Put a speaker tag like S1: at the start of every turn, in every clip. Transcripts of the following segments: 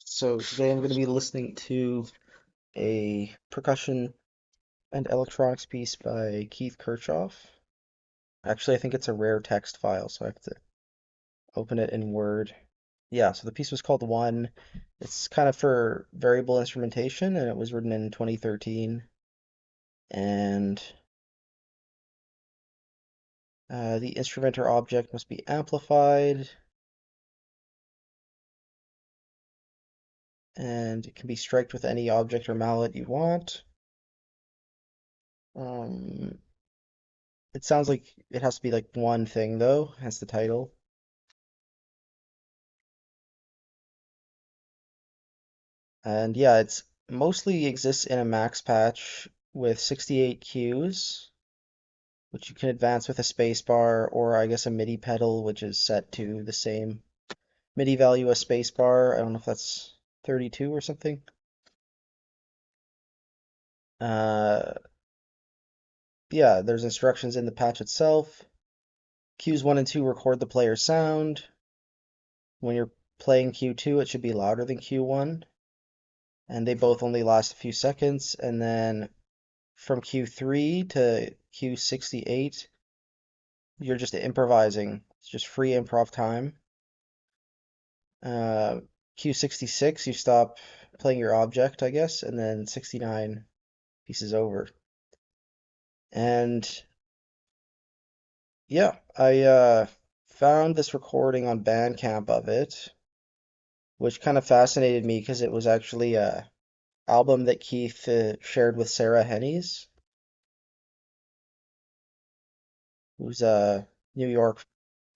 S1: So today I'm going to be listening to a percussion and electronics piece by Keith Kirchoff. Actually, I think it's a rare text file, so I have to open it in Word. Yeah, so the piece was called One. It's kind of for variable instrumentation, and it was written in 2013. And the instrument or object must be amplified, and it can be striked with any object or mallet you want. Um, it sounds like it has to be like one thing, though, hence the title. And yeah, it's mostly exists in a max patch with 68 cues, which you can advance with a spacebar or I guess a MIDI pedal, which is set to the same MIDI value as spacebar. I don't know if that's 32 or something. Uh, yeah, there's instructions in the patch itself. Cues 1 and 2 record the player's sound. When you're playing cue 2, it should be louder than cue 1, and they both only last a few seconds. And then from cue 3 to cue 68, you're just improvising. It's just free improv time. Uh, Q66, you stop playing your object, I guess, and then 69 pieces over. And yeah, I found this recording on Bandcamp of it, which kind of fascinated me because it was actually a album that Keith shared with Sarah Hennies, who's a New York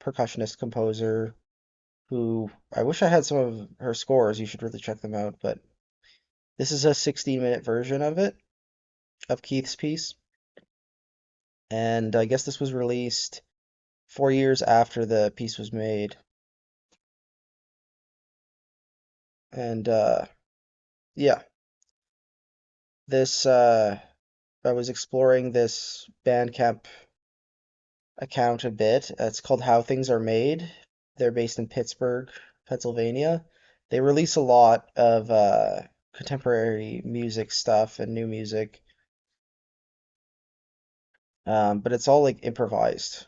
S1: percussionist composer who I wish I had some of her scores. You should really check them out, but this is a 16-minute version of it, of Keith's piece. And I guess this was released 4 years after the piece was made. And yeah, this I was exploring this Bandcamp account a bit. It's called How Things Are Made. They're based in Pittsburgh, Pennsylvania. They release a lot of contemporary music stuff and new music, but it's all like improvised.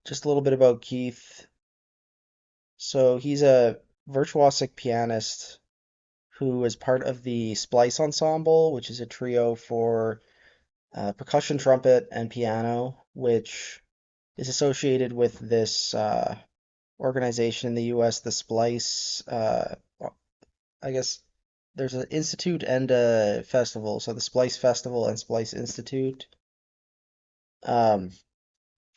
S1: Just a little bit about Keith. So he's a virtuosic pianist who is part of the Splice Ensemble, which is a trio for percussion, trumpet, and piano, which is associated with this organization in the US, the Splice. I guess there's an institute and a festival, so the Splice Festival and Splice Institute. Um,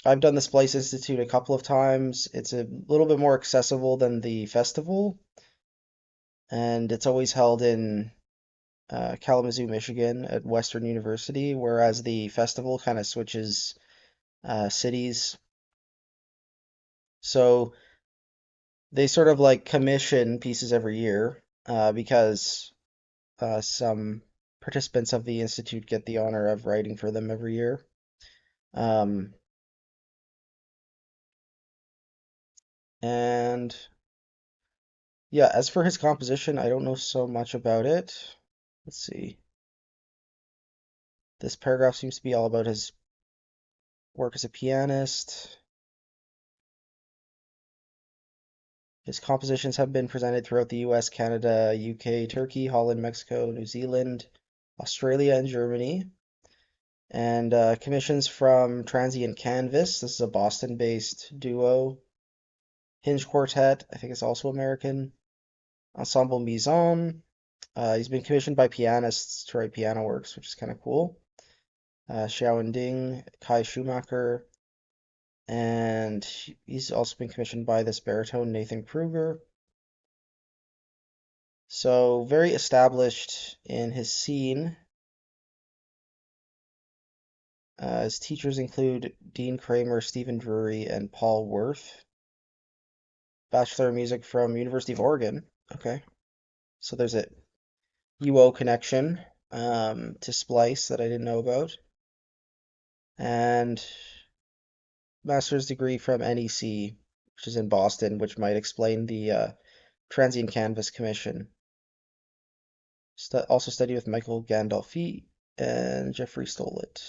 S1: I've done the Splice Institute a couple of times. It's a little bit more accessible than the festival, and it's always held in Kalamazoo, Michigan at Western University, whereas the festival kind of switches cities. So they sort of like commission pieces every year because some participants of the institute get the honor of writing for them every year. Um, and yeah, as for his composition, I don't know so much about it. Let's see. This paragraph seems to be all about his work as a pianist. His compositions have been presented throughout the US, Canada, UK, Turkey, Holland, Mexico, New Zealand, Australia, and Germany. And commissions from Transient Canvas. This is a Boston-based duo. Hinge Quartet, I think it's also American. Ensemble Maison. He's been commissioned by pianists to write piano works, which is kind of cool. Xiao Ding, Kai Schumacher, and he's also been commissioned by this baritone Nathan Kruger. So very established in his scene. His teachers include Dean Kramer, Stephen Drury, and Paul Worth. Bachelor of Music from University of Oregon. Okay, so there's a UO connection to Splice that I didn't know about, and master's degree from NEC, which is in Boston, which might explain the Transient Canvas Commission. Also studied with Michael Gandolfi and Jeffrey Stollett.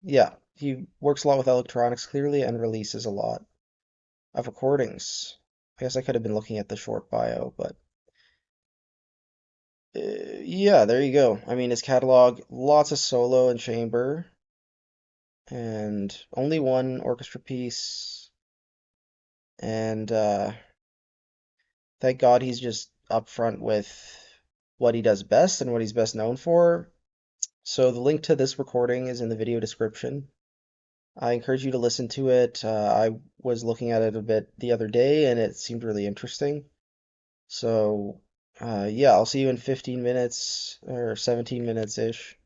S1: Yeah, he works a lot with electronics clearly and releases a lot of recordings. I guess I could have been looking at the short bio, but yeah, there you go. I mean, his catalog, lots of solo and chamber, and only one orchestra piece. And thank God he's just upfront with what he does best and what he's best known for. So the link to this recording is in the video description. I encourage you to listen to it. I was looking at it a bit the other day and it seemed really interesting. So, yeah, I'll see you in 15 minutes or 17 minutes ish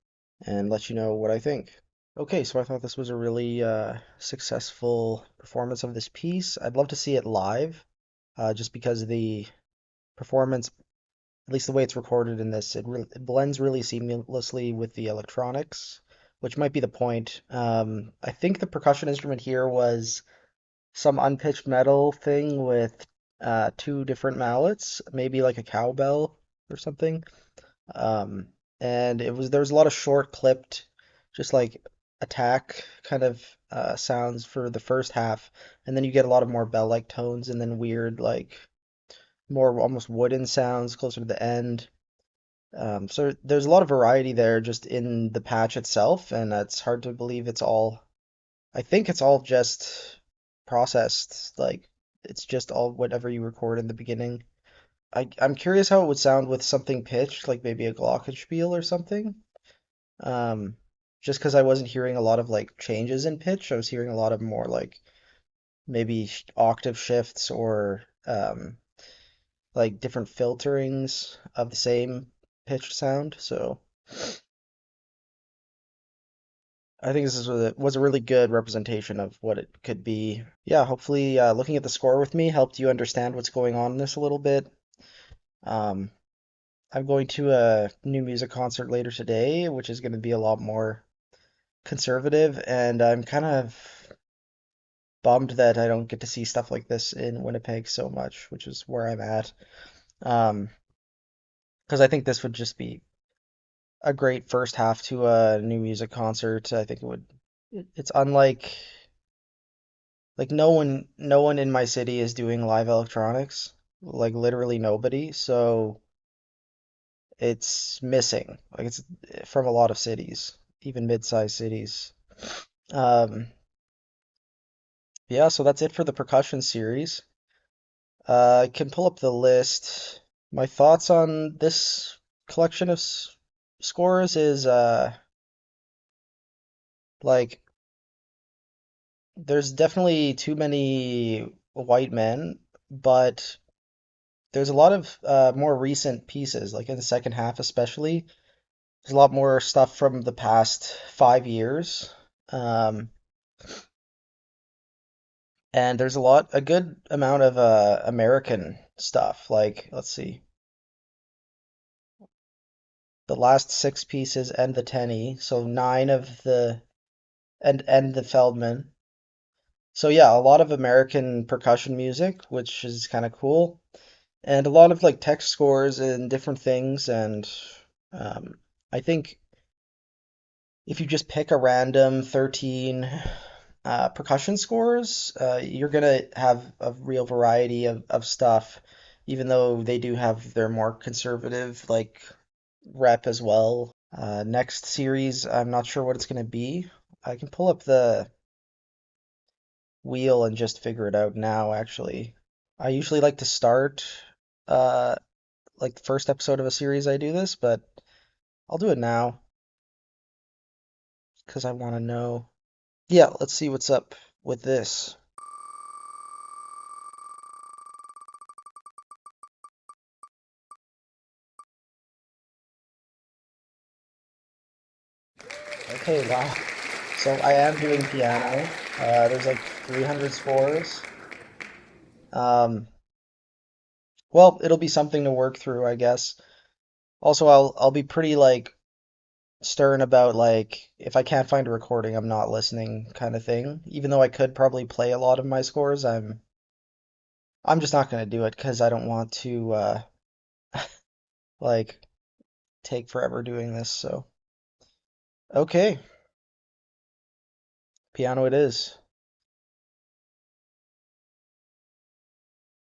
S1: and let you know what I think. Okay, so I thought this was a really successful performance of this piece. I'd love to see it live, just because the performance, at least the way it's recorded in this, it blends really seamlessly with the electronics, which might be the point. I think the percussion instrument here was some unpitched metal thing with two different mallets, maybe like a cowbell or something. Um, and there was a lot of short clipped, just like attack kind of sounds for the first half, and then you get a lot of more bell-like tones, and then weird like more almost wooden sounds closer to the end. So there's a lot of variety there just in the patch itself, and it's hard to believe it's all. I think it's all just processed, like it's just all whatever you record in the beginning. I'm curious how it would sound with something pitched, like maybe a glockenspiel or something. Um, just because I wasn't hearing a lot of like changes in pitch, I was hearing a lot of more like maybe octave shifts or like different filterings of the same pitched sound. So I think this was a really good representation of what it could be. Yeah, hopefully looking at the score with me helped you understand what's going on in this a little bit. Um, I'm going to a new music concert later today, which is going to be a lot more conservative, and I'm kind of bummed that I don't get to see stuff like this in Winnipeg so much, which is where I'm at. Um, because I think this would just be a great first half to a new music concert. I think it would. It's unlike like no one in my city is doing live electronics, like literally nobody. So it's missing. Like it's from a lot of cities, even mid-sized cities. Um, yeah, so that's it for the percussion series. I can pull up the list. My thoughts on this collection of scores is like there's definitely too many white men, but there's a lot of more recent pieces, like in the second half especially. There's a lot more stuff from the past 5 years. Um, and there's a good amount of American stuff. Like, let's see, the last six pieces and the Tenny, so nine of the and the Feldman. So yeah, a lot of American percussion music, which is kind of cool, and a lot of like text scores and different things. And um, I think if you just pick a random 13 percussion scores, you're gonna have a real variety of stuff, even though they do have their more conservative like rep as well. Next series, I'm not sure what it's gonna be. I can pull up the wheel and just figure it out now, actually. I usually like to start uh like the first episode of a series I do this, but I'll do it now because I want to know. Yeah, let's see what's up with this. Okay, wow. So I am doing piano. There's like 300 scores. Um, well, it'll be something to work through, I guess. Also, I'll be pretty like stern about like if I can't find a recording, I'm not listening kind of thing. Even though I could probably play a lot of my scores, I'm just not gonna do it because I don't want to like take forever doing this. So okay, piano it is.